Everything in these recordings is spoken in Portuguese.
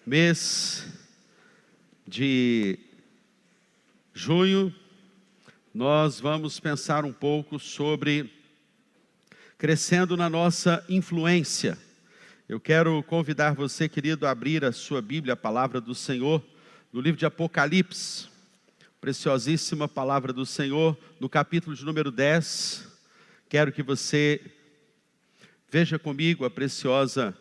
mês de junho, nós vamos pensar um pouco sobre crescendo na nossa influência. Eu quero convidar você, querido, a abrir a sua Bíblia, a palavra do Senhor, no livro de Apocalipse, preciosíssima palavra do Senhor, no capítulo de número 10. Quero que você veja comigo a preciosa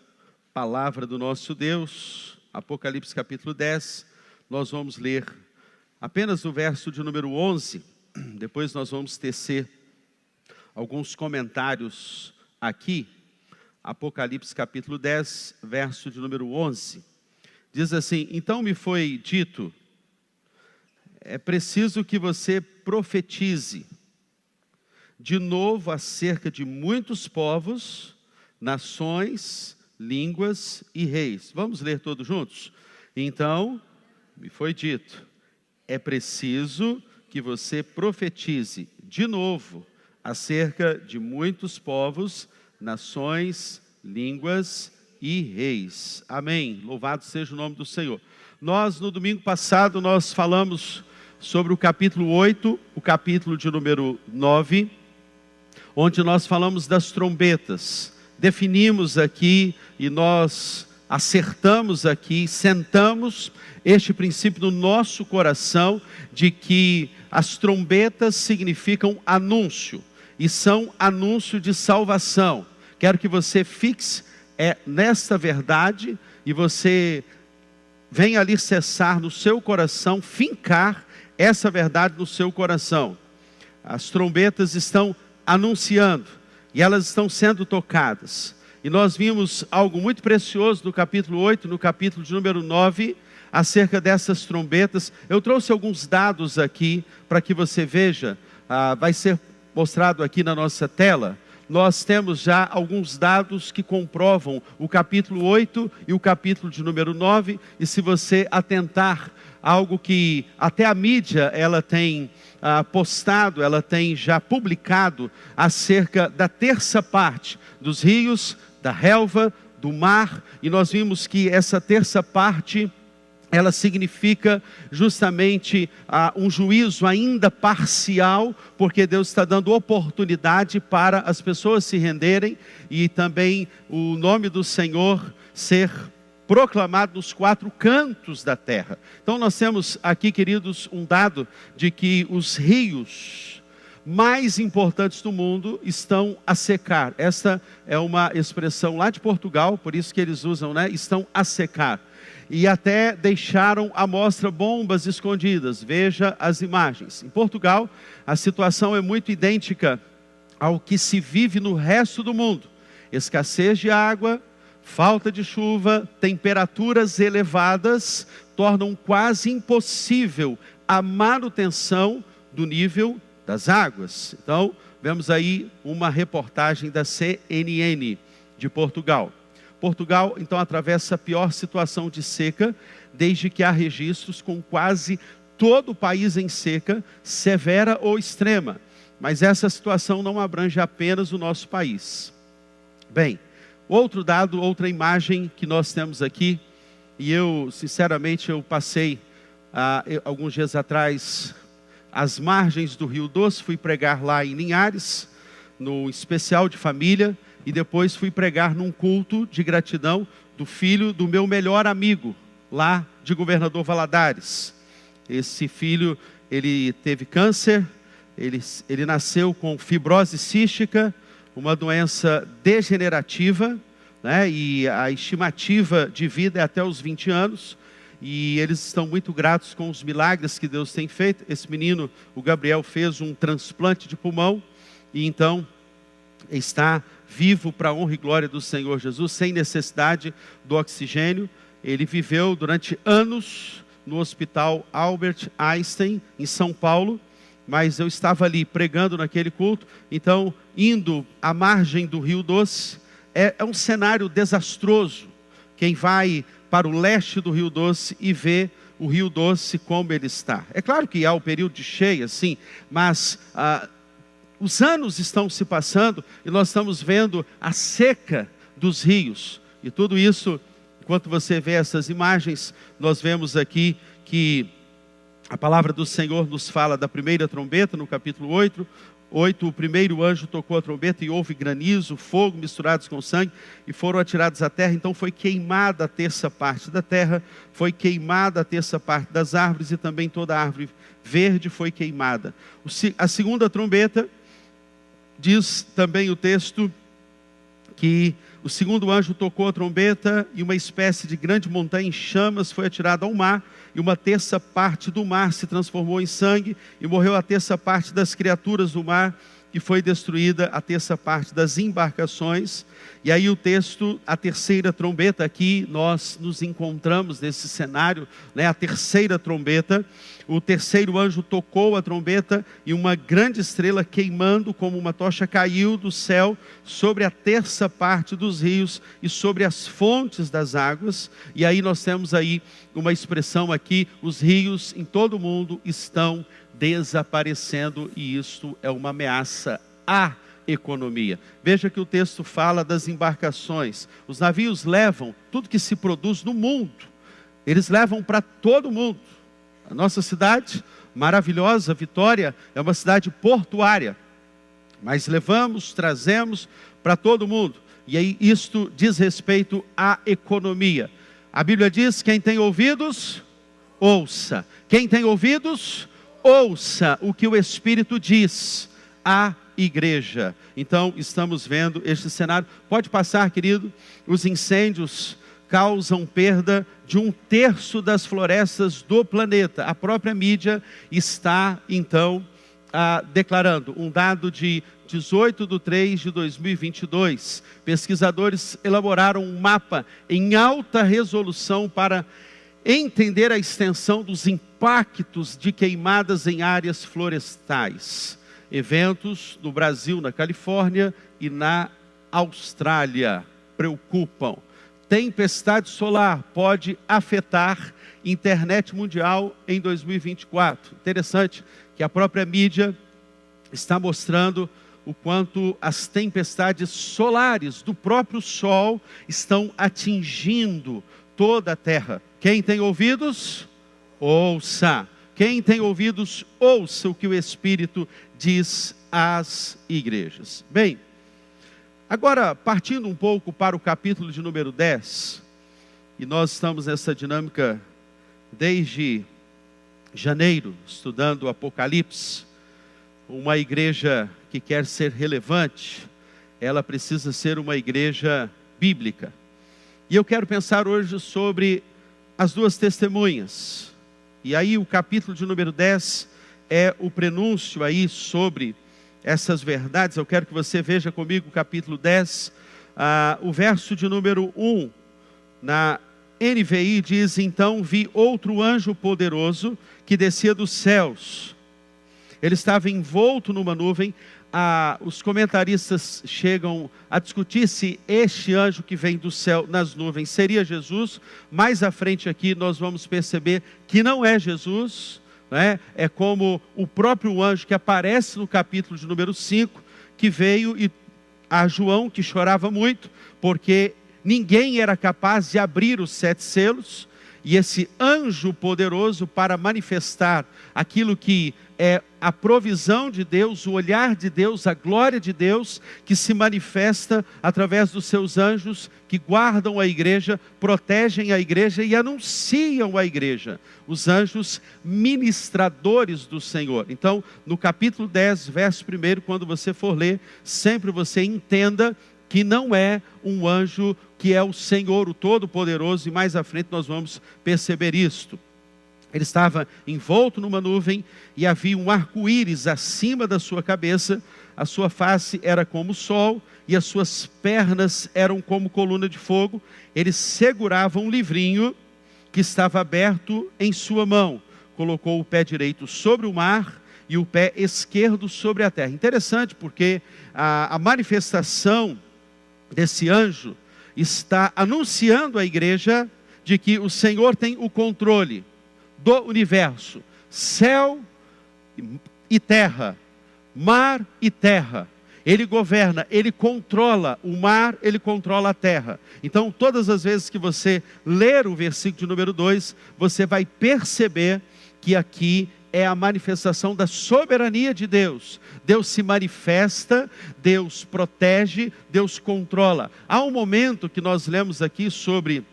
palavra do nosso Deus, Apocalipse capítulo 10, nós vamos ler apenas o verso de número 11, depois nós vamos tecer alguns comentários aqui. Apocalipse capítulo 10, verso de número 11, diz assim: então me foi dito, é preciso que você profetize de novo acerca de muitos povos, nações, línguas e reis. Vamos ler todos juntos? Então, me foi dito, é preciso que você profetize de novo acerca de muitos povos, nações, línguas e reis. Amém. Louvado seja o nome do Senhor. Nós, no domingo passado, nós falamos sobre o capítulo 8, o capítulo de número 9, onde nós falamos das trombetas. Definimos aqui e nós acertamos aqui, sentamos este princípio no nosso coração de que as trombetas significam anúncio e são anúncio de salvação. Quero que você fixe nesta verdade e você venha alicerçar no seu coração, fincar essa verdade no seu coração. As trombetas estão anunciando e elas estão sendo tocadas. E nós vimos algo muito precioso no capítulo 8, no capítulo de número 9, acerca dessas trombetas. Eu trouxe alguns dados aqui para que você veja, vai ser mostrado aqui na nossa tela. Nós temos já alguns dados que comprovam o capítulo 8 e o capítulo de número 9, e se você atentar, algo que até a mídia ela tem postado, ela tem já publicado acerca da terça parte dos rios, da relva, do mar, e nós vimos que essa terça parte ela significa justamente um juízo ainda parcial, porque Deus está dando oportunidade para as pessoas se renderem e também o nome do Senhor ser proclamado nos quatro cantos da terra. Então nós temos aqui, queridos, um dado de que os rios mais importantes do mundo estão a secar. Esta é uma expressão lá de Portugal, por isso que eles usam, né? Estão a secar. E até deixaram à mostra bombas escondidas. Veja as imagens. Em Portugal, a situação é muito idêntica ao que se vive no resto do mundo. Escassez de água, falta de chuva, temperaturas elevadas tornam quase impossível a manutenção do nível das águas. Então, vemos aí uma reportagem da CNN de Portugal. Portugal, então, atravessa a pior situação de seca, desde que há registros, com quase todo o país em seca, severa ou extrema. Mas essa situação não abrange apenas o nosso país. Bem, outro dado, outra imagem que nós temos aqui, e eu, sinceramente, eu passei alguns dias atrás às margens do Rio Doce, fui pregar lá em Linhares, no especial de família, e depois fui pregar num culto de gratidão do filho do meu melhor amigo, lá de Governador Valadares. Esse filho, ele teve câncer, ele nasceu com fibrose cística, uma doença degenerativa, né? E a estimativa de vida é até os 20 anos, e eles estão muito gratos com os milagres que Deus tem feito. Esse menino, o Gabriel, fez um transplante de pulmão, e então está vivo para a honra e glória do Senhor Jesus, sem necessidade do oxigênio. Ele viveu durante anos no hospital Albert Einstein, em São Paulo, mas eu estava ali pregando naquele culto, então, indo à margem do Rio Doce, é um cenário desastroso. Quem vai para o leste do Rio Doce e vê o Rio Doce como ele está. É claro que há o período de cheia, sim, mas os anos estão se passando e nós estamos vendo a seca dos rios. E tudo isso enquanto você vê essas imagens, nós vemos aqui que a palavra do Senhor nos fala da primeira trombeta, no capítulo 8, o primeiro anjo tocou a trombeta e houve granizo, fogo misturados com sangue e foram atirados à terra. Então foi queimada a terça parte da terra, foi queimada a terça parte das árvores e também toda a árvore verde foi queimada. A segunda trombeta, diz também o texto que o segundo anjo tocou a trombeta e uma espécie de grande montanha em chamas foi atirada ao mar, e uma terça parte do mar se transformou em sangue, e morreu a terça parte das criaturas do mar, e foi destruída a terça parte das embarcações. E aí o texto, a terceira trombeta, aqui nós nos encontramos nesse cenário, né? A terceira trombeta, o terceiro anjo tocou a trombeta e uma grande estrela queimando como uma tocha caiu do céu sobre a terça parte dos rios e sobre as fontes das águas. E aí nós temos aí uma expressão aqui, os rios em todo o mundo estão desaparecendo, e isto é uma ameaça à economia. Veja que o texto fala das embarcações. Os navios levam tudo que se produz no mundo, eles levam para todo mundo. A nossa cidade maravilhosa, Vitória, é uma cidade portuária, mas levamos, trazemos para todo mundo, e aí isto diz respeito à economia. A Bíblia diz: quem tem ouvidos, ouça. Quem tem ouvidos, ouça o que o Espírito diz à igreja. Então estamos vendo este cenário. Pode passar, querido. Os incêndios causam perda de 1/3 das florestas do planeta. A própria mídia está então declarando um dado de 18/3/2022. Pesquisadores elaboraram um mapa em alta resolução para entender a extensão dos impactos de queimadas em áreas florestais. Eventos no Brasil, na Califórnia e na Austrália preocupam. Tempestade solar pode afetar internet mundial em 2024. Interessante que a própria mídia está mostrando o quanto as tempestades solares do próprio Sol estão atingindo toda a Terra. Quem tem ouvidos, ouça. Quem tem ouvidos, ouça o que o Espírito diz às igrejas. Bem, agora partindo um pouco para o capítulo de número 10, e nós estamos nessa dinâmica desde janeiro, estudando o Apocalipse. Uma igreja que quer ser relevante, ela precisa ser uma igreja bíblica. E eu quero pensar hoje sobre as duas testemunhas. E aí o capítulo de número 10 é o prenúncio aí sobre essas verdades. Eu quero que você veja comigo o capítulo 10, o verso de número 1, na NVI diz: então vi outro anjo poderoso que descia dos céus. Ele estava envolto numa nuvem. Os comentaristas chegam a discutir se este anjo que vem do céu nas nuvens seria Jesus. Mais à frente aqui nós vamos perceber que não é Jesus, né? É como o próprio anjo que aparece no capítulo de número 5, que veio a João, que chorava muito, porque ninguém era capaz de abrir os 7 selos, e esse anjo poderoso, para manifestar aquilo que é a provisão de Deus, o olhar de Deus, a glória de Deus, que se manifesta através dos seus anjos, que guardam a igreja, protegem a igreja e anunciam a igreja. Os anjos ministradores do Senhor. Então, no capítulo 10, verso 1, quando você for ler, sempre você entenda que não é um anjo, que é o Senhor, o Todo-Poderoso, e mais à frente nós vamos perceber isto. Ele estava envolto numa nuvem e havia um arco-íris acima da sua cabeça, a sua face era como o sol e as suas pernas eram como coluna de fogo. Ele segurava um livrinho que estava aberto em sua mão, colocou o pé direito sobre o mar e o pé esquerdo sobre a terra. Interessante, porque a manifestação desse anjo está anunciando à igreja de que o Senhor tem o controle do universo, céu e terra, mar e terra. Ele governa, Ele controla o mar, Ele controla a terra. Então, todas as vezes que você ler o versículo de número 2, você vai perceber que aqui é a manifestação da soberania de Deus. Deus se manifesta, Deus protege, Deus controla. Há um momento que nós lemos aqui sobre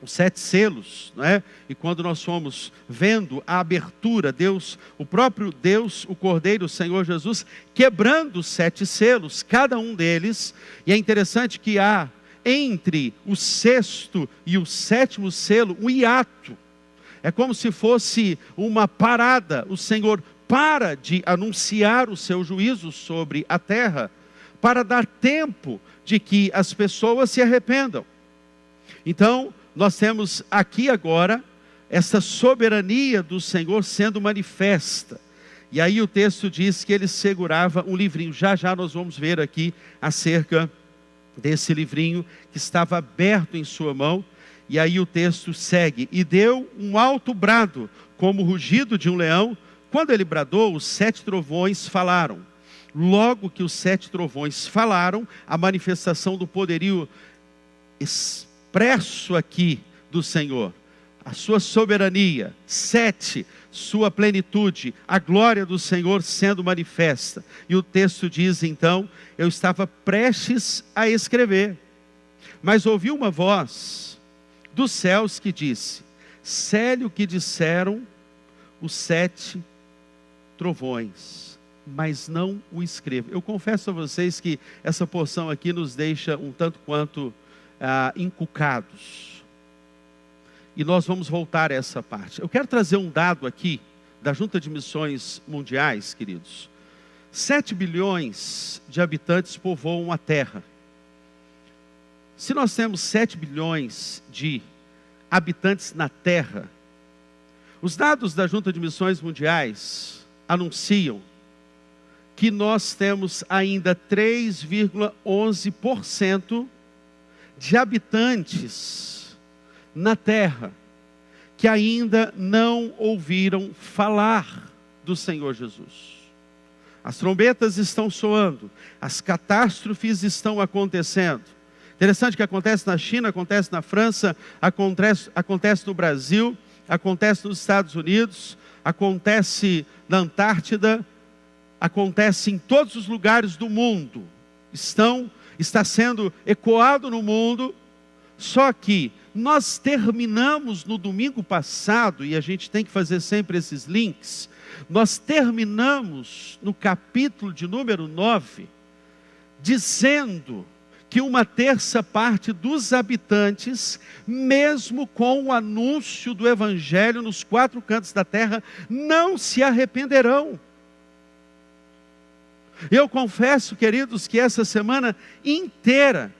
os 7 selos, não é? E quando nós fomos vendo a abertura, Deus, o próprio Deus, o Cordeiro, o Senhor Jesus, quebrando os 7 selos, cada um deles, e é interessante que há entre o 6º e o 7º selo um hiato, é como se fosse uma parada. O Senhor para de anunciar o seu juízo sobre a terra, para dar tempo de que as pessoas se arrependam. Então, nós temos aqui agora essa soberania do Senhor sendo manifesta. E aí o texto diz que ele segurava um livrinho. Já já nós vamos ver aqui acerca desse livrinho que estava aberto em sua mão. E aí o texto segue: e deu um alto brado, como o rugido de um leão. Quando ele bradou, os 7 trovões falaram. Logo que os 7 trovões falaram, a manifestação do poderio expresso aqui do Senhor, a sua soberania, 7, sua plenitude, a glória do Senhor sendo manifesta. E o texto diz então: eu estava prestes a escrever, mas ouvi uma voz dos céus que disse: cele o que disseram os 7 trovões, mas não o escreva. Eu confesso a vocês que essa porção aqui nos deixa um tanto quanto encucados. E nós vamos voltar a essa parte. Eu quero trazer um dado aqui da Junta de Missões Mundiais, queridos. 7 bilhões de habitantes povoam a Terra. Se nós temos 7 bilhões de habitantes na Terra, os dados da Junta de Missões Mundiais anunciam que nós temos ainda 3,11% de habitantes na Terra que ainda não ouviram falar do Senhor Jesus. As trombetas estão soando, as catástrofes estão acontecendo. Interessante que acontece na China, acontece na França, acontece no Brasil, acontece nos Estados Unidos, acontece na Antártida, acontece em todos os lugares do mundo. Está sendo ecoado no mundo. Só que nós terminamos no domingo passado, e a gente tem que fazer sempre esses links, nós terminamos no capítulo de número 9, dizendo que 1/3 dos habitantes, mesmo com o anúncio do Evangelho nos 4 cantos da terra, não se arrependerão. Eu confesso, queridos, que essa semana inteira,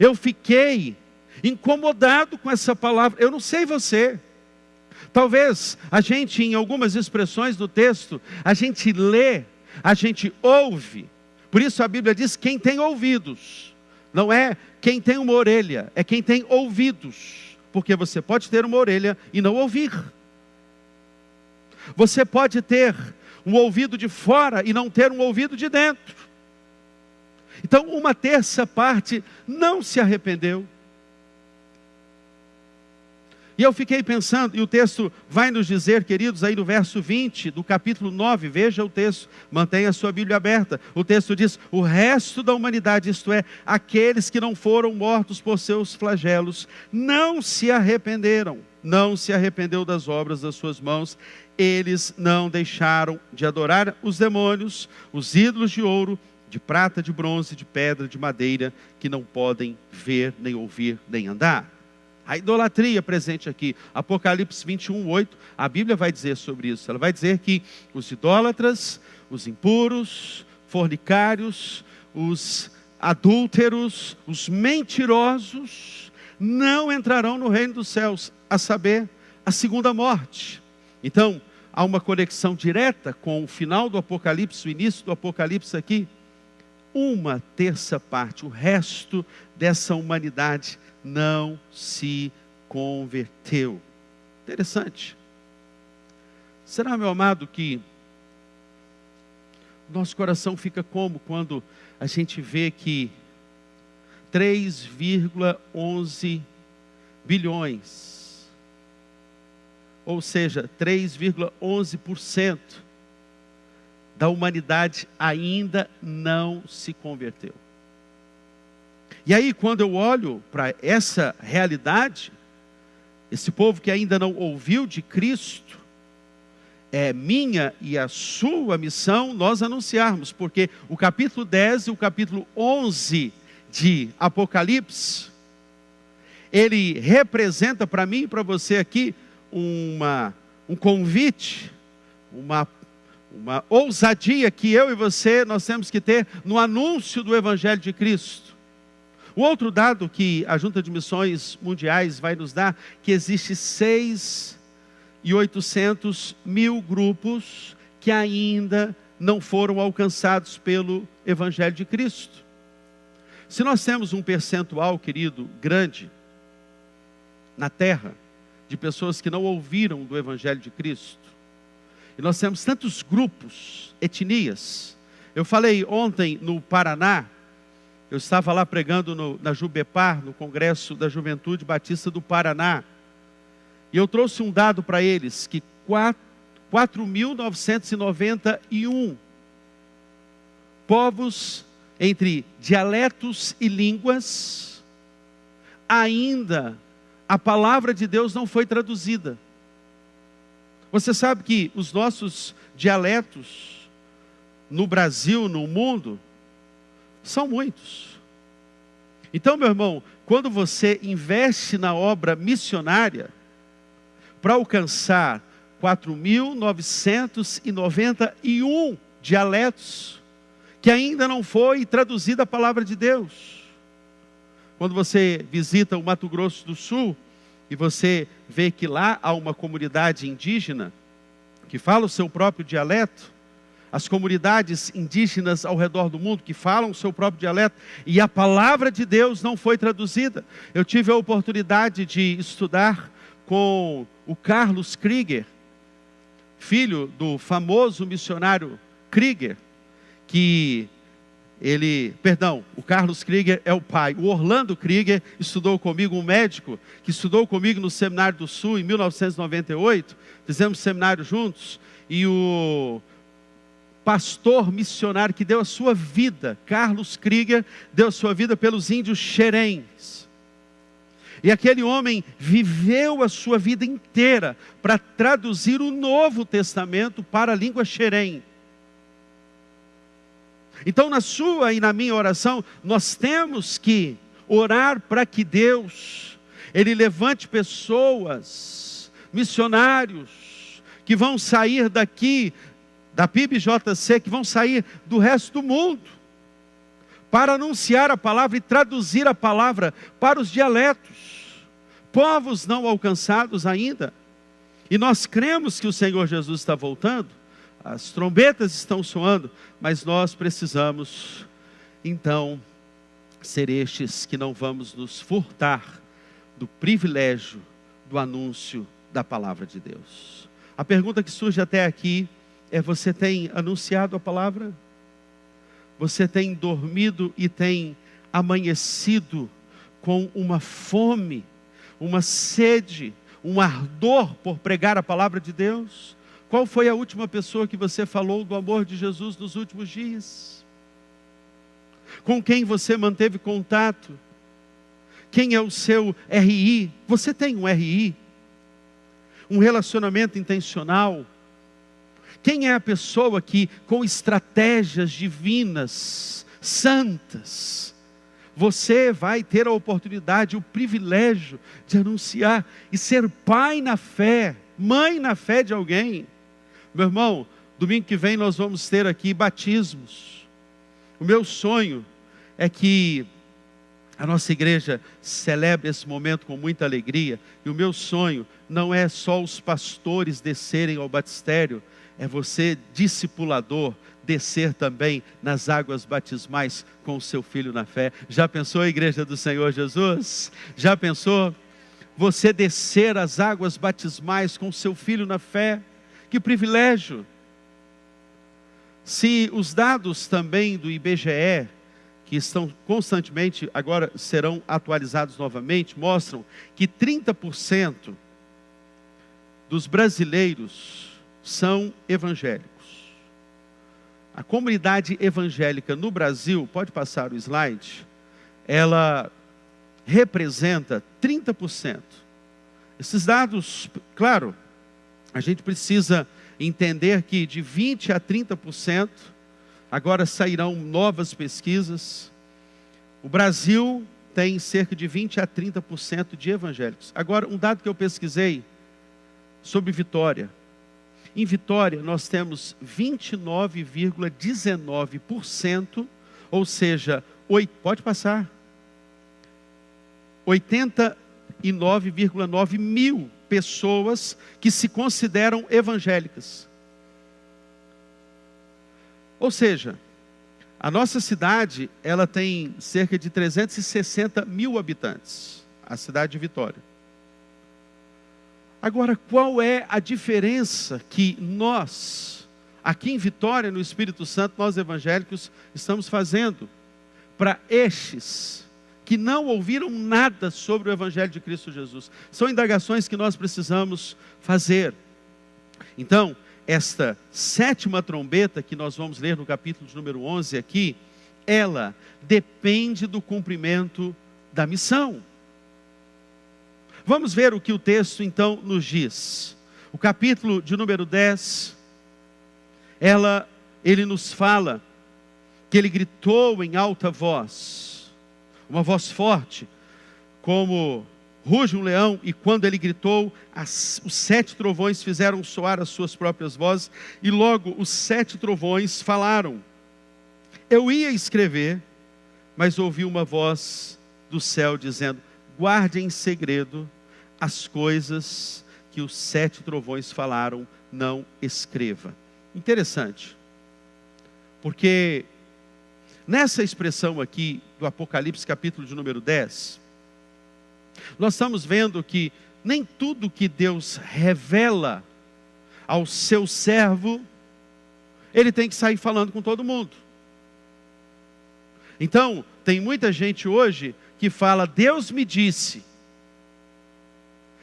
eu fiquei incomodado com essa palavra. Eu não sei você. Talvez a gente, em algumas expressões do texto, a gente lê, a gente ouve. Por isso a Bíblia diz: quem tem ouvidos. Não é quem tem uma orelha, é quem tem ouvidos. Porque você pode ter uma orelha e não ouvir. Você pode ter um ouvido de fora e não ter um ouvido de dentro. Então 1/3 não se arrependeu. E eu fiquei pensando, e o texto vai nos dizer, queridos, aí no verso 20 do capítulo 9, veja o texto, mantenha a sua Bíblia aberta. O texto diz: o resto da humanidade, isto é, aqueles que não foram mortos por seus flagelos, não se arrependeram, não se arrependeu das obras das suas mãos. Eles não deixaram de adorar os demônios, os ídolos de ouro, de prata, de bronze, de pedra, de madeira, que não podem ver, nem ouvir, nem andar. A idolatria presente aqui, Apocalipse 21:8, a Bíblia vai dizer sobre isso. Ela vai dizer que os idólatras, os impuros, fornicários, os adúlteros, os mentirosos, não entrarão no reino dos céus, a saber, a segunda morte. Então, há uma conexão direta com o final do Apocalipse, o início do Apocalipse aqui. 1/3, o resto dessa humanidade não se converteu. Interessante. Será, meu amado, que Nosso coração fica como quando a gente vê que 3,11 bilhões, ou seja, 3,11% da humanidade ainda não se converteu. E aí, quando eu olho para essa realidade, esse povo que ainda não ouviu de Cristo, é minha e a sua missão nós anunciarmos, porque o capítulo 10 e o capítulo 11 de Apocalipse, ele representa para mim e para você aqui um convite, uma ousadia que eu e você nós temos que ter no anúncio do Evangelho de Cristo. O outro dado que a Junta de Missões Mundiais vai nos dar, que existe 6.800.000 grupos que ainda não foram alcançados pelo Evangelho de Cristo. Se nós temos um percentual, querido, grande, na terra, de pessoas que não ouviram do Evangelho de Cristo, e nós temos tantos grupos, etnias. Eu falei ontem no Paraná, eu estava lá pregando na Jubepar, no Congresso da Juventude Batista do Paraná, e eu trouxe um dado para eles, que 4.991 povos entre dialetos e línguas, ainda a palavra de Deus não foi traduzida. Você sabe que os nossos dialetos no Brasil, no mundo, são muitos. Então, meu irmão, quando você investe na obra missionária, para alcançar 4.991 dialetos, que ainda não foi traduzida a palavra de Deus. Quando você visita o Mato Grosso do Sul, e você vê que lá há uma comunidade indígena, que fala o seu próprio dialeto, as comunidades indígenas ao redor do mundo, que falam o seu próprio dialeto, e a palavra de Deus não foi traduzida. Eu tive a oportunidade de estudar com o Carlos Krieger, filho do famoso missionário Krieger, o Carlos Krieger é o pai. O Orlando Krieger estudou comigo, um médico, que estudou comigo no Seminário do Sul em 1998, fizemos seminário juntos, e o pastor missionário que deu a sua vida, Carlos Krieger, deu a sua vida pelos índios xereens. E aquele homem viveu a sua vida inteira para traduzir o Novo Testamento para a língua xerém. Então, na sua e na minha oração, nós temos que orar para que Deus, Ele levante pessoas, missionários, que vão sair daqui, da PIBJC, que vão sair do resto do mundo, para anunciar a palavra e traduzir a palavra para os dialetos, povos não alcançados ainda. E nós cremos que o Senhor Jesus está voltando, as trombetas estão soando, mas nós precisamos, então, ser estes que não vamos nos furtar do privilégio do anúncio da palavra de Deus. A pergunta que surge até aqui é: você tem anunciado a palavra? Você tem dormido e tem amanhecido com uma fome, uma sede, um ardor por pregar a palavra de Deus? Qual foi a última pessoa que você falou do amor de Jesus nos últimos dias? Com quem você manteve contato? Quem é o seu RI? Você tem um RI? Um relacionamento intencional? Quem é a pessoa que, com estratégias divinas, santas, você vai ter a oportunidade, o privilégio de anunciar e ser pai na fé, mãe na fé de alguém? Meu irmão, domingo que vem nós vamos ter aqui batismos. O meu sonho é que a nossa igreja celebre esse momento com muita alegria. E o meu sonho não é só os pastores descerem ao batistério, é você, discipulador, descer também nas águas batismais com o seu filho na fé. Já pensou, a igreja do Senhor Jesus? Já pensou você descer as águas batismais com o seu filho na fé? Que privilégio! Se os dados também do IBGE, que estão constantemente, agora serão atualizados novamente, mostram que 30% dos brasileiros são evangélicos. A comunidade evangélica no Brasil, pode passar o slide, ela representa 30%. Esses dados, claro, a gente precisa entender que de 20% a 30%, agora sairão novas pesquisas, o Brasil tem cerca de 20% a 30% de evangélicos. Agora, um dado que eu pesquisei sobre Vitória. Em Vitória, nós temos 29,19%, ou seja, pode passar, 89,9 mil pessoas que se consideram evangélicas. Ou seja, a nossa cidade, ela tem cerca de 360 mil habitantes, a cidade de Vitória. Agora, qual é a diferença que nós, aqui em Vitória, no Espírito Santo, nós evangélicos, estamos fazendo para estes que não ouviram nada sobre o Evangelho de Cristo Jesus? São indagações que nós precisamos fazer. Então, esta 7ª trombeta, que nós vamos ler no capítulo de número 11 aqui, ela depende do cumprimento da missão. Vamos ver o que o texto então nos diz. O capítulo de número 10, ele nos fala que ele gritou em alta voz, uma voz forte, como ruge um leão, e quando ele gritou, os 7 trovões fizeram soar as suas próprias vozes, e logo os 7 trovões falaram. Eu ia escrever, mas ouvi uma voz do céu dizendo: guarde em segredo as coisas que os 7 trovões falaram, não escreva. Interessante, porque nessa expressão aqui do Apocalipse, capítulo de número 10, nós estamos vendo que nem tudo que Deus revela ao seu servo, ele tem que sair falando com todo mundo. Então, tem muita gente hoje que fala: Deus me disse.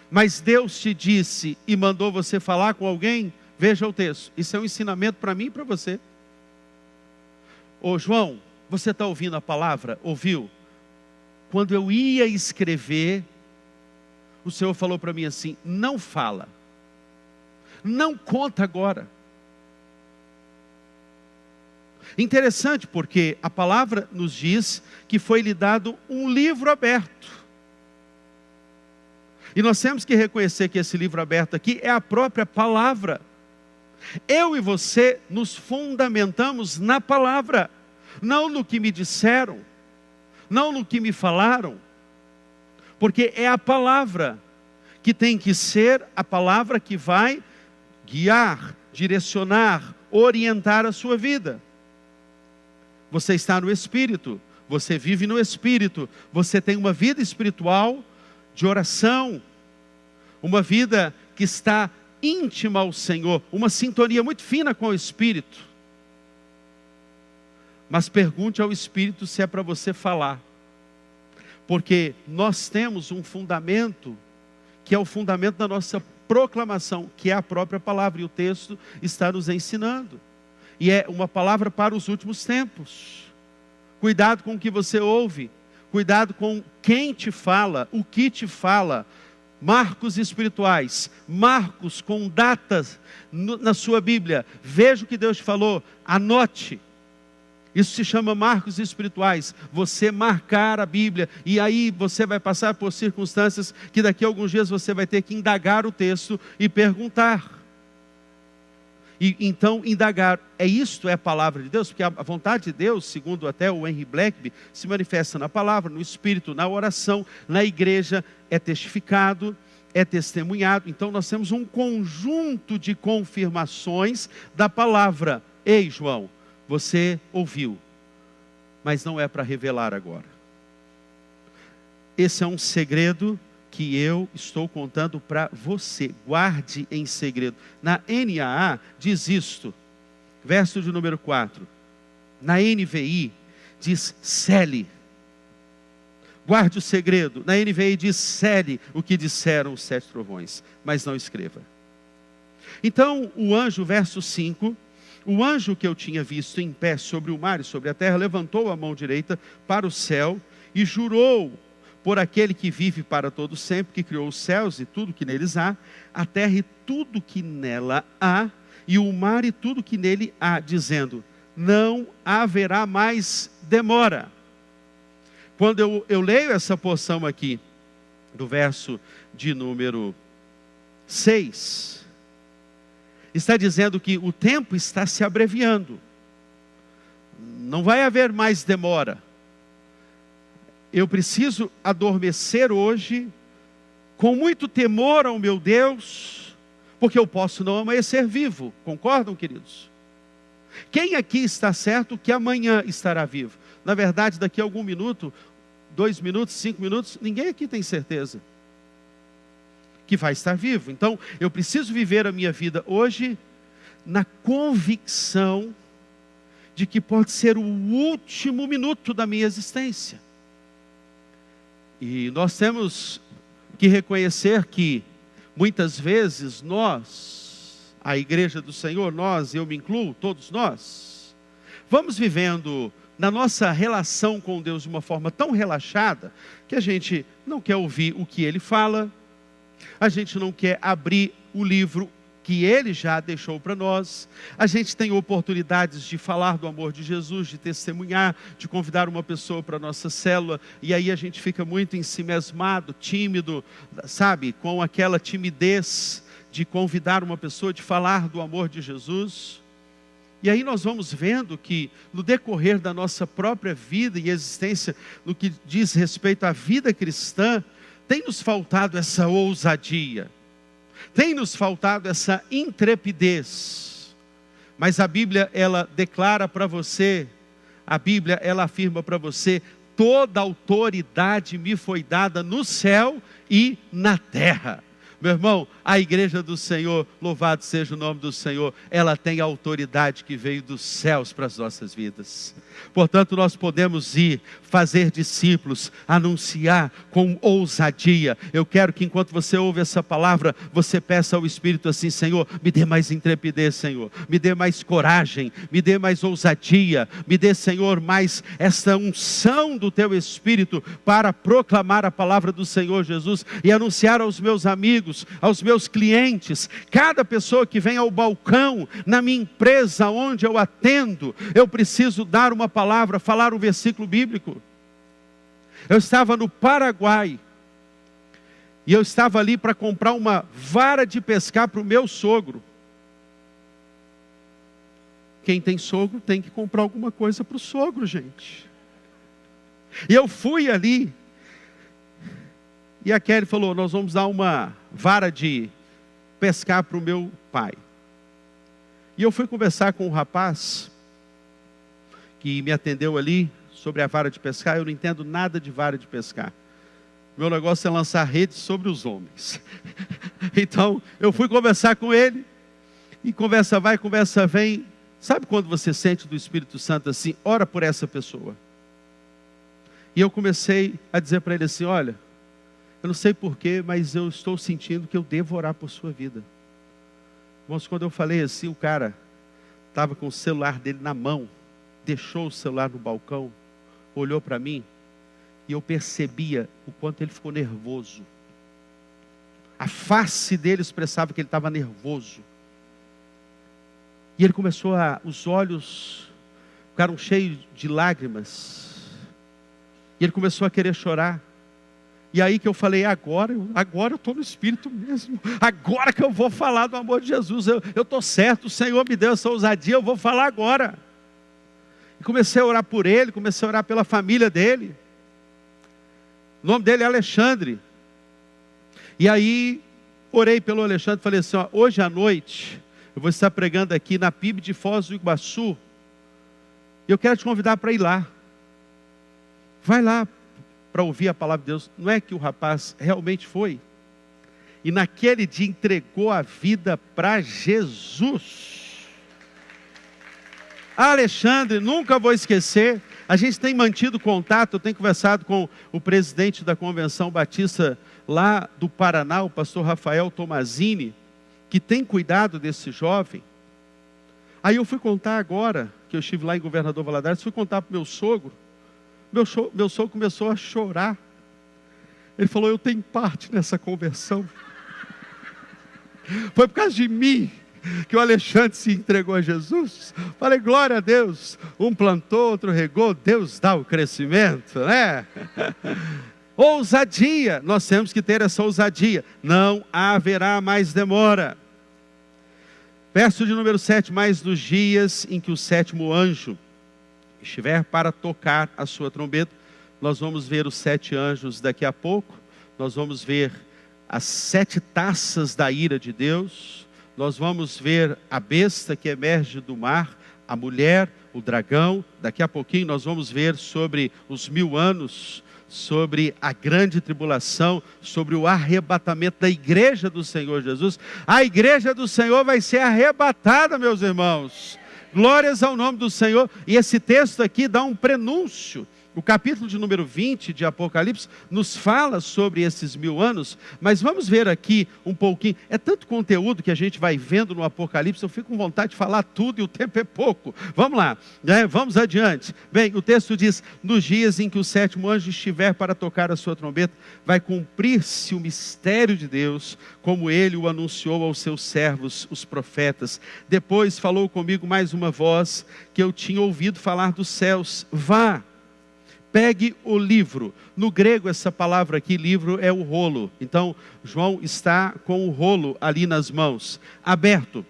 Mas Deus te disse e mandou você falar com alguém? Veja o texto. Isso é um ensinamento para mim e para você. Ô João, você está ouvindo a palavra? Ouviu? Quando eu ia escrever, o Senhor falou para mim assim: não fala, não conta agora. Interessante, porque a palavra nos diz que foi lhe dado um livro aberto. E nós temos que reconhecer que esse livro aberto aqui é a própria palavra. Eu e você nos fundamentamos na palavra, não no que me disseram, não no que me falaram, porque é a palavra que tem que ser a palavra que vai guiar, direcionar, orientar a sua vida. Você está no Espírito, você vive no Espírito, você tem uma vida espiritual de oração, uma vida que está íntima ao Senhor, uma sintonia muito fina com o Espírito. Mas pergunte ao Espírito se é para você falar, porque nós temos um fundamento, que é o fundamento da nossa proclamação, que é a própria palavra, e o texto está nos ensinando, e é uma palavra para os últimos tempos. Cuidado com o que você ouve, cuidado com quem te fala, o que te fala. Marcos espirituais, marcos com datas na sua Bíblia. Veja o que Deus te falou, anote. Isso se chama marcos espirituais. Você marcar a Bíblia, e aí você vai passar por circunstâncias que daqui a alguns dias você vai ter que indagar o texto e perguntar. E então indagar, isto é a palavra de Deus? Porque a vontade de Deus, segundo até o Henry Blackaby, se manifesta na palavra, no Espírito, na oração, na igreja, é testificado, é testemunhado. Então nós temos um conjunto de confirmações da palavra. Ei, João, você ouviu, mas não é para revelar agora. Esse é um segredo que eu estou contando para você. Guarde em segredo. Na NAA diz isto: verso de número 4. Na NVI diz cele. Guarde o segredo. Na NVI diz cele o que disseram os 7 trovões, mas não escreva. Então o anjo, verso 5, o anjo que eu tinha visto em pé sobre o mar e sobre a terra, levantou a mão direita para o céu e jurou por aquele que vive para todo sempre, que criou os céus e tudo que neles há, a terra e tudo que nela há, e o mar e tudo que nele há, dizendo: não haverá mais demora. Quando eu leio essa porção aqui, do verso de número 6, está dizendo que o tempo está se abreviando. Não vai haver mais demora. Eu preciso adormecer hoje, com muito temor ao meu Deus, porque eu posso não amanhecer vivo. Concordam, queridos? Quem aqui está certo que amanhã estará vivo? Na verdade, daqui a algum minuto, 2 minutos, 5 minutos, ninguém aqui tem certeza que vai estar vivo. Então, eu preciso viver a minha vida hoje na convicção de que pode ser o último minuto da minha existência. E nós temos que reconhecer que muitas vezes nós, a igreja do Senhor, nós, eu me incluo, todos nós, vamos vivendo na nossa relação com Deus de uma forma tão relaxada, que a gente não quer ouvir o que Ele fala, a gente não quer abrir o livro que Ele já deixou para nós, a gente tem oportunidades de falar do amor de Jesus, de testemunhar, de convidar uma pessoa para a nossa célula, e aí a gente fica muito ensimesmado, tímido, sabe, com aquela timidez de convidar uma pessoa, de falar do amor de Jesus. E aí nós vamos vendo que no decorrer da nossa própria vida e existência, no que diz respeito à vida cristã, tem nos faltado essa ousadia, tem nos faltado essa intrepidez. Mas a Bíblia, ela declara para você, a Bíblia, ela afirma para você: toda autoridade me foi dada no céu e na terra. Meu irmão, a igreja do Senhor, louvado seja o nome do Senhor, ela tem a autoridade que veio dos céus para as nossas vidas. Portanto, nós podemos ir, fazer discípulos, anunciar com ousadia. Eu quero que enquanto você ouve essa palavra, você peça ao Espírito assim: Senhor, me dê mais intrepidez, Senhor, me dê mais coragem, me dê mais ousadia, me dê, Senhor, mais essa unção do Teu Espírito para proclamar a palavra do Senhor Jesus e anunciar aos meus amigos, aos meus clientes, cada pessoa que vem ao balcão, na minha empresa onde eu atendo, eu preciso dar uma palavra, falar um versículo bíblico. Eu estava no Paraguai, e eu estava ali para comprar uma vara de pescar para o meu sogro. Quem tem sogro tem que comprar alguma coisa para o sogro, gente. E eu fui ali, e a Kelly falou: nós vamos dar uma vara de pescar para o meu pai. E eu fui conversar com um rapaz que me atendeu ali sobre a vara de pescar. Eu não entendo nada de vara de pescar. Meu negócio é lançar redes sobre os homens. Então, eu fui conversar com ele, e conversa vai, conversa vem. Sabe quando você sente do Espírito Santo assim: ora por essa pessoa. E eu comecei a dizer para ele assim: olha, eu não sei porquê, mas eu estou sentindo que eu devo orar por sua vida. Irmãos, quando eu falei assim, o cara estava com o celular dele na mão, deixou o celular no balcão, olhou para mim, e eu percebia o quanto ele ficou nervoso. A face dele expressava que ele estava nervoso. E ele começou os olhos ficaram cheios de lágrimas. E ele começou a querer chorar. E aí que eu falei: agora eu estou no Espírito mesmo. Agora que eu vou falar do amor de Jesus. Eu estou certo, o Senhor me deu essa ousadia, eu vou falar agora. E comecei a orar por ele, comecei a orar pela família dele. O nome dele é Alexandre. E aí, orei pelo Alexandre, falei assim: ó, hoje à noite, eu vou estar pregando aqui na PIB de Foz do Iguaçu. E eu quero te convidar para ir lá. Vai lá para ouvir a palavra de Deus. Não é que o rapaz realmente foi? E naquele dia entregou a vida para Jesus. Alexandre, nunca vou esquecer. A gente tem mantido contato, eu tenho conversado com o presidente da Convenção Batista lá do Paraná, o pastor Rafael Tomazini, que tem cuidado desse jovem. Aí eu fui contar agora, que eu estive lá em Governador Valadares, fui contar para o meu sogro. Meu sogro começou a chorar. Ele falou, eu tenho parte nessa conversão. Foi por causa de mim que o Alexandre se entregou a Jesus. Falei, glória a Deus. Um plantou, outro regou, Deus dá o crescimento, né? Ousadia, nós temos que ter essa ousadia. Não haverá mais demora. Verso de número 7, mas nos dias em que o sétimo anjo estiver para tocar a sua trombeta, nós vamos ver os 7 anjos daqui a pouco, nós vamos ver as 7 taças da ira de Deus, nós vamos ver a besta que emerge do mar, a mulher, o dragão, daqui a pouquinho nós vamos ver sobre os 1000 anos, sobre a grande tribulação, sobre o arrebatamento da igreja do Senhor Jesus. A igreja do Senhor vai ser arrebatada, meus irmãos. Glórias ao nome do Senhor. E esse texto aqui dá um prenúncio. O capítulo de número 20 de Apocalipse nos fala sobre esses 1000 anos, mas vamos ver aqui um pouquinho. É tanto conteúdo que a gente vai vendo no Apocalipse, eu fico com vontade de falar tudo e o tempo é pouco. Vamos lá, né? Vamos adiante. Bem, o texto diz, nos dias em que o sétimo anjo estiver para tocar a sua trombeta, vai cumprir-se o mistério de Deus, como ele o anunciou aos seus servos, os profetas. Depois falou comigo mais uma voz, que eu tinha ouvido falar dos céus. Vá, pegue o livro. No grego, essa palavra aqui, livro, é o rolo. Então, João está com o rolo ali nas mãos, aberto,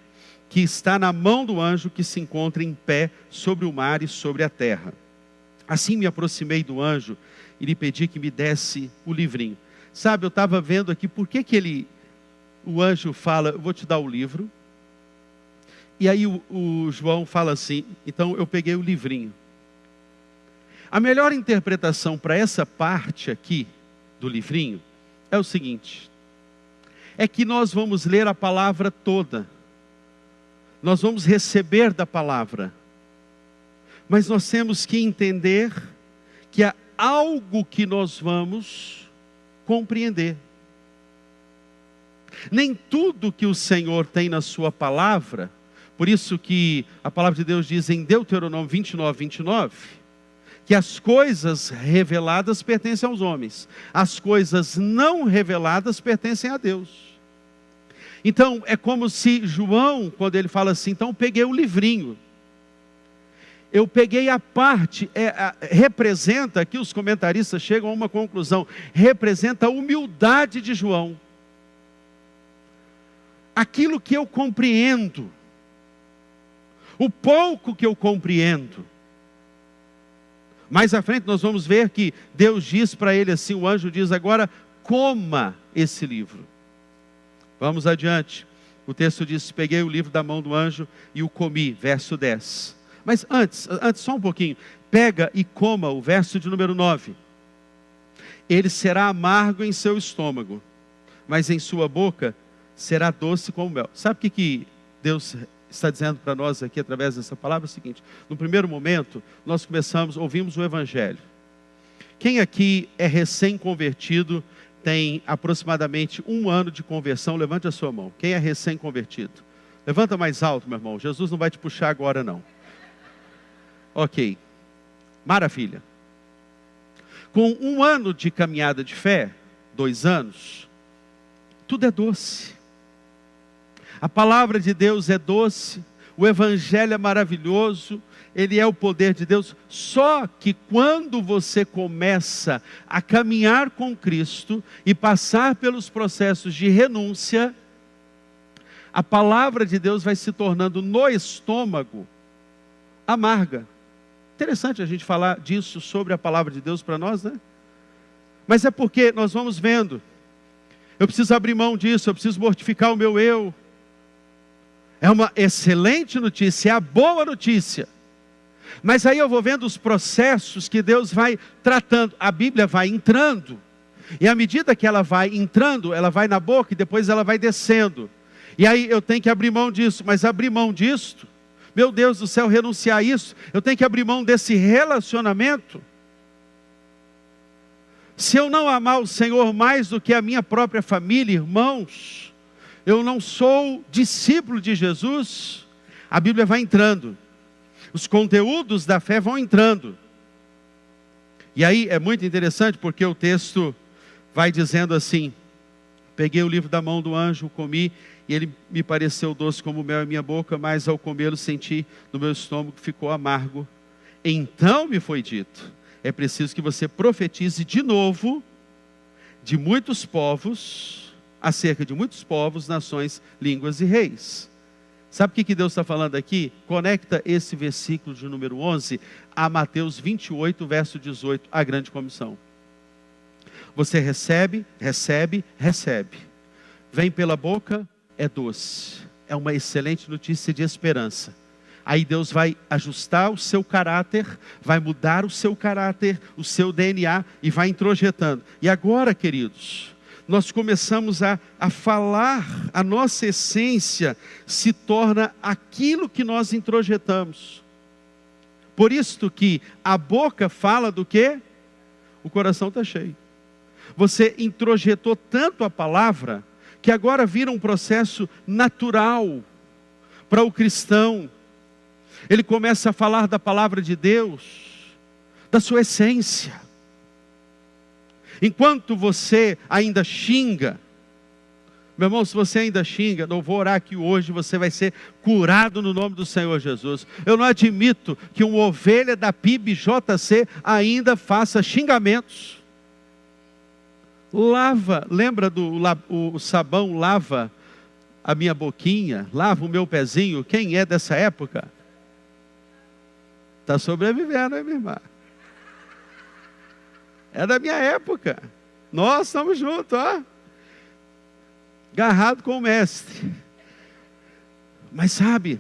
que está na mão do anjo que se encontra em pé sobre o mar e sobre a terra. Assim me aproximei do anjo e lhe pedi que me desse o livrinho. Sabe, eu estava vendo aqui, por que o anjo fala, eu vou te dar o livro. E aí o João fala assim, então eu peguei o livrinho. A melhor interpretação para essa parte aqui do livrinho é o seguinte, é que nós vamos ler a palavra toda, nós vamos receber da palavra, mas nós temos que entender que há algo que nós vamos compreender. Nem tudo que o Senhor tem na sua palavra, por isso que a palavra de Deus diz em Deuteronômio 29, 29, que as coisas reveladas pertencem aos homens, as coisas não reveladas pertencem a Deus. Então, é como se João, quando ele fala assim, então eu peguei o livrinho, eu peguei a parte, representa, aqui os comentaristas chegam a uma conclusão, representa a humildade de João. Aquilo que eu compreendo, o pouco que eu compreendo. Mais à frente nós vamos ver que Deus diz para ele assim, o anjo diz agora, coma esse livro. Vamos adiante. O texto diz, peguei o livro da mão do anjo e o comi, verso 10. Mas antes só um pouquinho, pega e coma o verso de número 9. Ele será amargo em seu estômago, mas em sua boca será doce como mel. Sabe o que Deus está dizendo para nós aqui através dessa palavra? É o seguinte, no primeiro momento, nós ouvimos o Evangelho. Quem aqui é recém-convertido, tem aproximadamente 1 ano de conversão, levante a sua mão. Quem é recém-convertido? Levanta mais alto, meu irmão, Jesus não vai te puxar agora não. Ok, maravilha. Com 1 ano de caminhada de fé, 2 anos, tudo é doce. A palavra de Deus é doce, o Evangelho é maravilhoso, ele é o poder de Deus. Só que quando você começa a caminhar com Cristo e passar pelos processos de renúncia, a palavra de Deus vai se tornando no estômago amarga. Interessante a gente falar disso sobre a palavra de Deus para nós, né? Mas é porque nós vamos vendo, eu preciso abrir mão disso, eu preciso mortificar o meu eu. É uma excelente notícia, é a boa notícia. Mas aí eu vou vendo os processos que Deus vai tratando. A Bíblia vai entrando. E à medida que ela vai entrando, ela vai na boca e depois ela vai descendo. E aí eu tenho que abrir mão disso. Mas abrir mão disso meu Deus do céu, renunciar a isso? Eu tenho que abrir mão desse relacionamento? Se eu não amar o Senhor mais do que a minha própria família, irmãos, eu não sou discípulo de Jesus. A Bíblia vai entrando, os conteúdos da fé vão entrando. E aí é muito interessante porque o texto vai dizendo assim: peguei o livro da mão do anjo, comi, e ele me pareceu doce como mel em minha boca, mas ao comê-lo senti no meu estômago que ficou amargo. Então me foi dito: é preciso que você profetize de novo de muitos povos, acerca de muitos povos, nações, línguas e reis. Sabe o que Deus está falando aqui? Conecta esse versículo de número 11 a Mateus 28, verso 18, a grande comissão. Você recebe, recebe, recebe. Vem pela boca, é doce. É uma excelente notícia de esperança. Aí Deus vai ajustar o seu caráter, vai mudar o seu caráter, o seu DNA e vai introjetando. E agora, queridos, nós começamos a falar, a nossa essência se torna aquilo que nós introjetamos. Por isso que a boca fala do quê? O coração está cheio. Você introjetou tanto a palavra, que agora vira um processo natural para o cristão. Ele começa a falar da palavra de Deus, da sua essência. Enquanto você ainda xinga, meu irmão, se você ainda xinga, não vou orar aqui hoje, você vai ser curado no nome do Senhor Jesus. Eu não admito que uma ovelha da PIB-JC ainda faça xingamentos. Lava, lembra o sabão lava a minha boquinha, lava o meu pezinho? Quem é dessa época? Está sobrevivendo, hein, minha irmã? É da minha época. Nós estamos juntos, ó. Agarrado com o mestre. Mas sabe,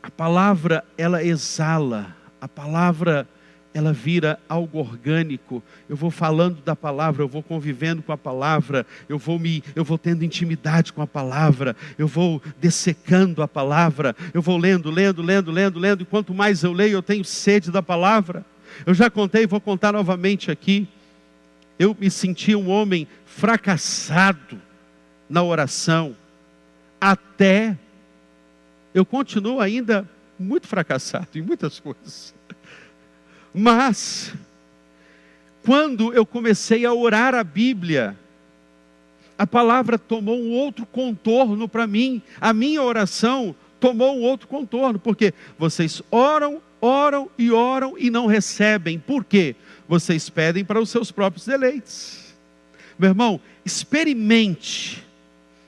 a palavra, ela exala. A palavra, ela vira algo orgânico. Eu vou falando da palavra, eu vou convivendo com a palavra, eu vou tendo intimidade com a palavra, eu vou dessecando a palavra, eu vou lendo, e quanto mais eu leio, eu tenho sede da palavra. Eu já contei, vou contar novamente aqui. Eu me senti um homem fracassado na oração, até eu continuo ainda muito fracassado em muitas coisas. Mas, quando eu comecei a orar a Bíblia, a palavra tomou um outro contorno para mim. A minha oração tomou um outro contorno. Porque vocês oram e não recebem. Por quê? Vocês pedem para os seus próprios deleites. Meu irmão, experimente.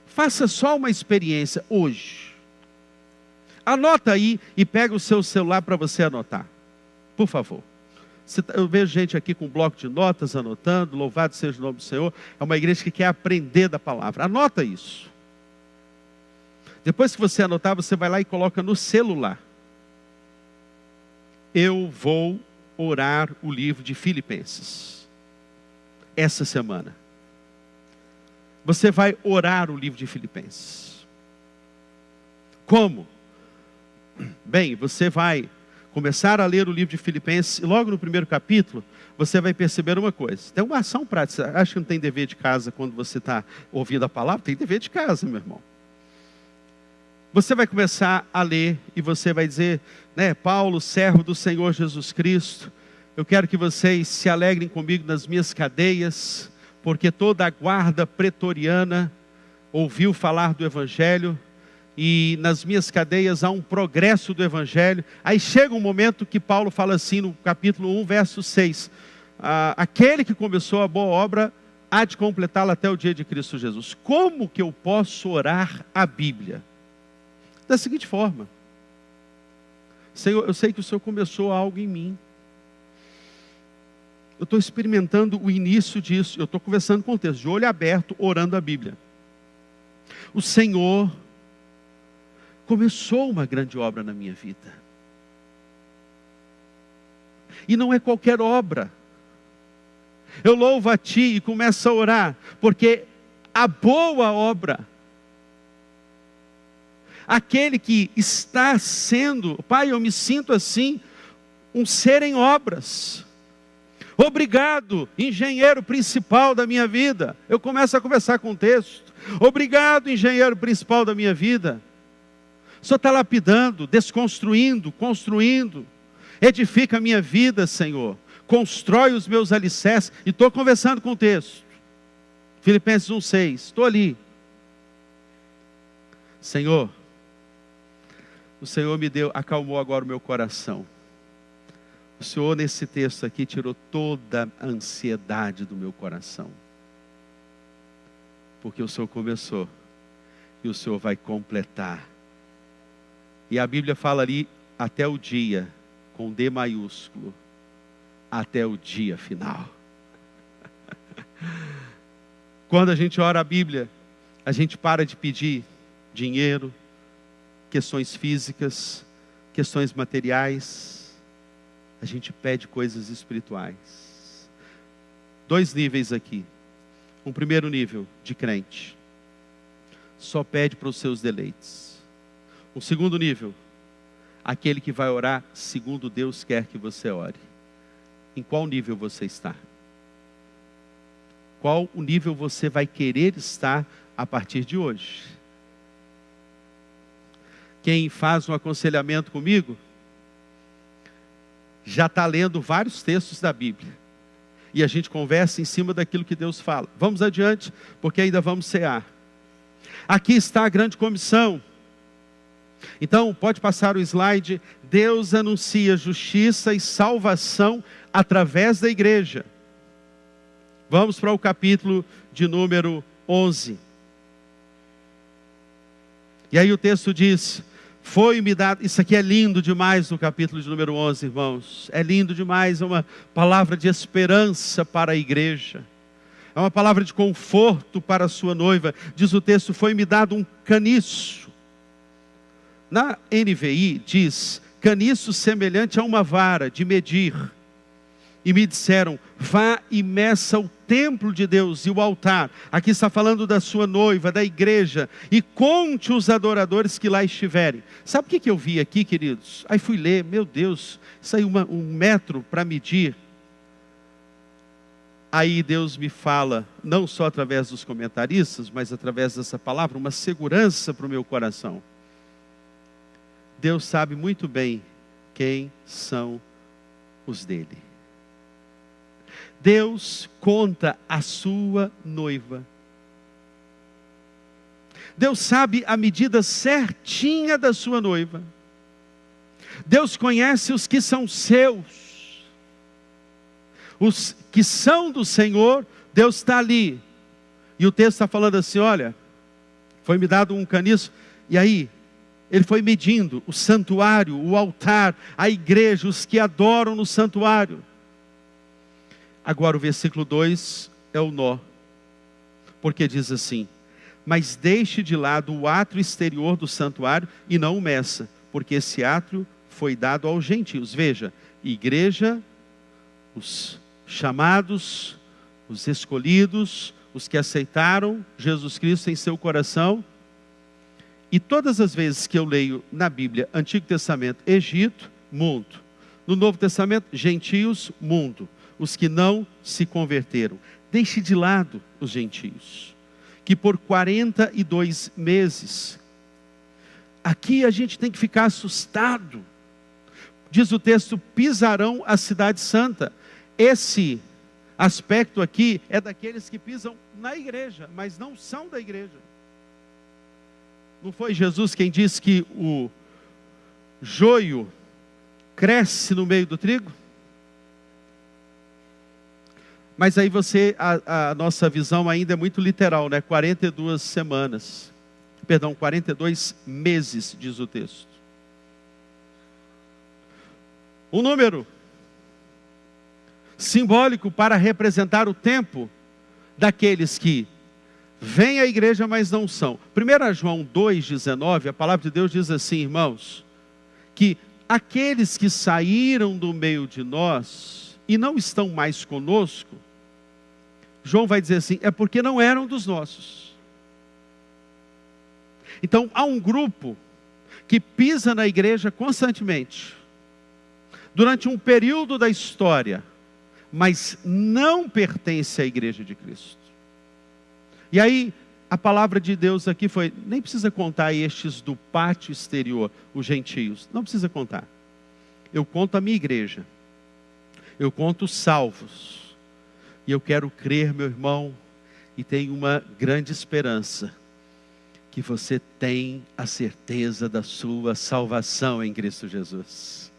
Faça só uma experiência hoje. Anota aí e pega o seu celular para você anotar. Por favor. Eu vejo gente aqui com um bloco de notas anotando, louvado seja o nome do Senhor. É uma igreja que quer aprender da palavra. Anota isso. Depois que você anotar, você vai lá e coloca no celular. Eu vou orar o livro de Filipenses. Essa semana. Você vai orar o livro de Filipenses. Como? Bem, você vai começar a ler o livro de Filipenses, e logo no primeiro capítulo, você vai perceber uma coisa. Tem uma ação prática. Acho que não tem dever de casa quando você está ouvindo a palavra? Tem dever de casa, meu irmão. Você vai começar a ler e você vai dizer, né, Paulo, servo do Senhor Jesus Cristo, eu quero que vocês se alegrem comigo nas minhas cadeias, porque toda a guarda pretoriana ouviu falar do Evangelho, e nas minhas cadeias há um progresso do Evangelho. Aí chega um momento que Paulo fala assim no capítulo 1, verso 6. Aquele que começou a boa obra há de completá-la até o dia de Cristo Jesus. Como que eu posso orar a Bíblia? Da seguinte forma. Senhor, eu sei que o Senhor começou algo em mim. Eu estou experimentando o início disso. Eu estou conversando com o texto, de olho aberto, orando a Bíblia. O Senhor começou uma grande obra na minha vida. E não é qualquer obra. Eu louvo a Ti e começo a orar, porque a boa obra, aquele que está sendo, Pai, eu me sinto assim, um ser em obras. Obrigado, engenheiro principal da minha vida. Eu começo a conversar com o texto. Obrigado, engenheiro principal da minha vida. O Senhor está lapidando, desconstruindo, construindo. Edifica a minha vida, Senhor. Constrói os meus alicerces. E estou conversando com o texto. Filipenses 1,6. Estou ali. Senhor, o Senhor acalmou agora o meu coração. O Senhor nesse texto aqui tirou toda a ansiedade do meu coração. Porque o Senhor começou e o Senhor vai completar. E a Bíblia fala ali até o dia, com D maiúsculo, até o dia final. Quando a gente ora a Bíblia, a gente para de pedir dinheiro, questões físicas, questões materiais. A gente pede coisas espirituais. 2 níveis aqui. Um primeiro nível de crente. Só pede para os seus deleites. Um segundo nível. Aquele que vai orar segundo Deus quer que você ore. Em qual nível você está? Qual o nível você vai querer estar a partir de hoje? Quem faz um aconselhamento comigo já está lendo vários textos da Bíblia. E a gente conversa em cima daquilo que Deus fala. Vamos adiante, porque ainda vamos cear. Aqui está a grande comissão. Então, pode passar o slide. Deus anuncia justiça e salvação através da igreja. Vamos para o capítulo de número 11. E aí o texto diz: foi-me dado, isso aqui é lindo demais no capítulo de número 11, irmãos. É lindo demais, é uma palavra de esperança para a igreja. É uma palavra de conforto para a sua noiva. Diz o texto: foi-me dado um caniço. Na NVI diz: caniço semelhante a uma vara de medir. E me disseram: vá e meça o templo de Deus e o altar. Aqui está falando da sua noiva, da igreja. E conte os adoradores que lá estiverem. Sabe o que eu vi aqui, queridos? Aí fui ler, meu Deus, saiu um metro para medir. Aí Deus me fala, não só através dos comentaristas, mas através dessa palavra, uma segurança para o meu coração. Deus sabe muito bem quem são os dele. Deus conta a sua noiva. Deus sabe a medida certinha da sua noiva. Deus conhece os que são seus. Os que são do Senhor, Deus está ali. E o texto está falando assim: olha, foi-me dado um caniço. E aí, ele foi medindo o santuário, o altar, a igreja, os que adoram no santuário. Agora o versículo 2 é o nó. Porque diz assim: mas deixe de lado o átrio exterior do santuário e não o meça, porque esse átrio foi dado aos gentios. Veja, igreja, os chamados, os escolhidos, os que aceitaram Jesus Cristo em seu coração. E todas as vezes que eu leio na Bíblia, Antigo Testamento, Egito, mundo. No Novo Testamento, gentios, mundo. Os que não se converteram. Deixe de lado os gentios. Que por 42 meses, aqui a gente tem que ficar assustado. Diz o texto: pisarão a cidade santa. Esse aspecto aqui é daqueles que pisam na igreja, mas não são da igreja. Não foi Jesus quem disse que o joio cresce no meio do trigo? Mas aí a nossa visão ainda é muito literal, né? 42 semanas. Perdão, 42 meses, diz o texto. Um número simbólico para representar o tempo daqueles que vêm à igreja, mas não são. 1 João 2,19, a palavra de Deus diz assim, irmãos, que aqueles que saíram do meio de nós e não estão mais conosco, João vai dizer assim, é porque não eram dos nossos. Então há um grupo que pisa na igreja constantemente, durante um período da história, mas não pertence à igreja de Cristo. E aí, a palavra de Deus aqui foi, nem precisa contar estes do pátio exterior, os gentios, não precisa contar. Eu conto a minha igreja, eu conto os salvos, e eu quero crer, meu irmão, e tenho uma grande esperança, que você tem a certeza da sua salvação em Cristo Jesus.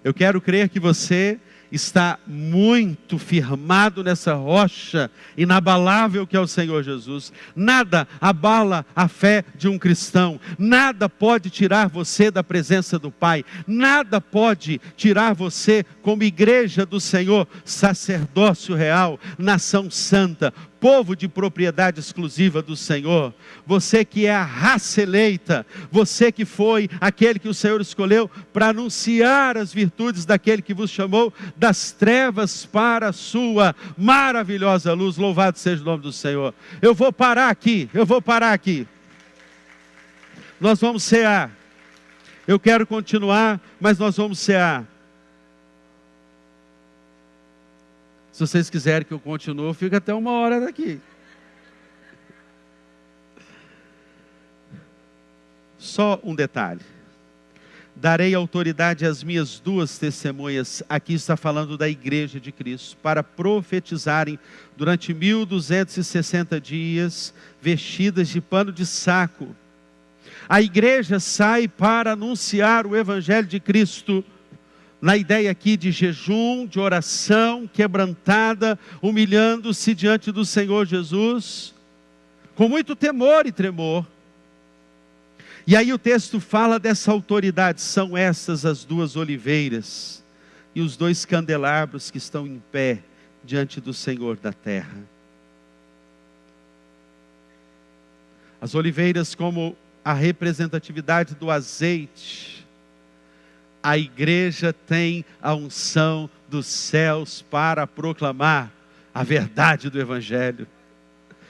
Eu quero crer que você está muito firmado nessa rocha inabalável que é o Senhor Jesus. Nada abala a fé de um cristão, nada pode tirar você da presença do Pai, nada pode tirar você como igreja do Senhor, sacerdócio real, nação santa, povo de propriedade exclusiva do Senhor, você que é a raça eleita, você que foi aquele que o Senhor escolheu para anunciar as virtudes daquele que vos chamou das trevas para a sua maravilhosa luz. Louvado seja o nome do Senhor. Eu vou parar aqui. Nós vamos cear. Eu quero continuar, mas nós vamos cear. Se vocês quiserem que eu continue, fica até 1 hora daqui. Só um detalhe. Darei autoridade às minhas 2 testemunhas, aqui está falando da igreja de Cristo, para profetizarem durante 1260 dias, vestidas de pano de saco. A igreja sai para anunciar o evangelho de Cristo, na ideia aqui de jejum, de oração, quebrantada, humilhando-se diante do Senhor Jesus, com muito temor e tremor. E aí o texto fala dessa autoridade, são essas as 2 oliveiras, e os 2 candelabros que estão em pé, diante do Senhor da terra. As oliveiras como a representatividade do azeite. A igreja tem a unção dos céus para proclamar a verdade do Evangelho.